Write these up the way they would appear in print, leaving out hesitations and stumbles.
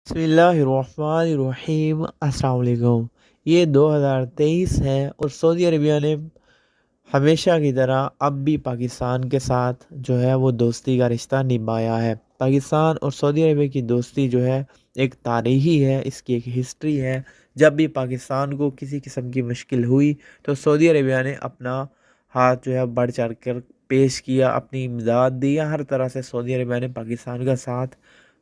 बिस्मिल्लाहिर्रहमानिर्रहीम। अस्सलाम वालेकुम। ये 2023 है और सऊदी अरबिया ने हमेशा की तरह अब भी पाकिस्तान के साथ जो है वो दोस्ती का रिश्ता निभाया है। पाकिस्तान और सऊदी अरबिया की दोस्ती जो है एक तारीखी है, इसकी एक हिस्ट्री है। जब भी पाकिस्तान को किसी किस्म की मुश्किल हुई तो सऊदी अरबिया ने अपना हाथ जो है बढ़ चढ़ कर पेश किया, अपनी इमदाद दी, हर तरह से सऊदी अरबिया ने पाकिस्तान का साथ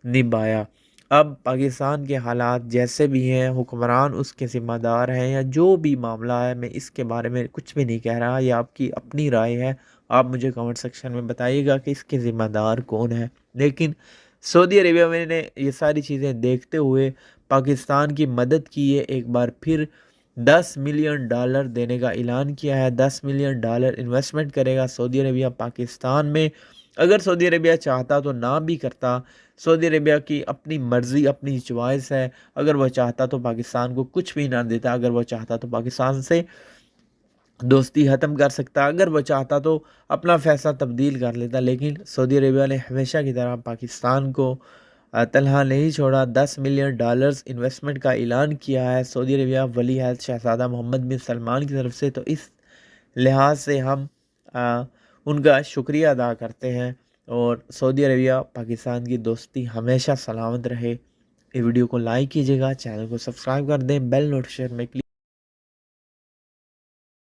निभाया। अब पाकिस्तान के हालात जैसे भी हैं, हुक्मरान उसके ज़िम्मेदार हैं या जो भी मामला है, मैं इसके बारे में कुछ भी नहीं कह रहा, ये आपकी अपनी राय है। आप मुझे कमेंट सेक्शन में बताइएगा कि इसके ज़िम्मेदार कौन है। लेकिन सऊदी अरेबिया में ने ये सारी चीज़ें देखते हुए पाकिस्तान की मदद की है। एक बार फिर $10 मिलियन देने का ऐलान किया है। $10 मिलियन इन्वेस्टमेंट करेगा सऊदी अरेबिया पाकिस्तान में। अगर सऊदी अरेबिया चाहता तो ना भी करता। सऊदी अरेबिया की अपनी मर्ज़ी, अपनी चॉइस है। अगर वो चाहता तो पाकिस्तान को कुछ भी ना देता। अगर वो चाहता तो पाकिस्तान से दोस्ती ख़त्म कर सकता। अगर वो चाहता तो अपना फ़ैसला तब्दील कर लेता। लेकिन सऊदी अरेबिया ने हमेशा की तरह पाकिस्तान को तनहा नहीं छोड़ा। $10 मिलियन इन्वेस्टमेंट का ऐलान किया है सऊदी अरेबिया वली अहद शहज़ादा मोहम्मद बिन सलमान की तरफ से। तो इस लिहाज से हम उनका शुक्रिया अदा करते हैं और सऊदी अरेबिया पाकिस्तान की दोस्ती हमेशा सलामत रहे। ये वीडियो को लाइक कीजिएगा, चैनल को सब्सक्राइब कर दें, बेल नोटिफिकेशन में क्लिक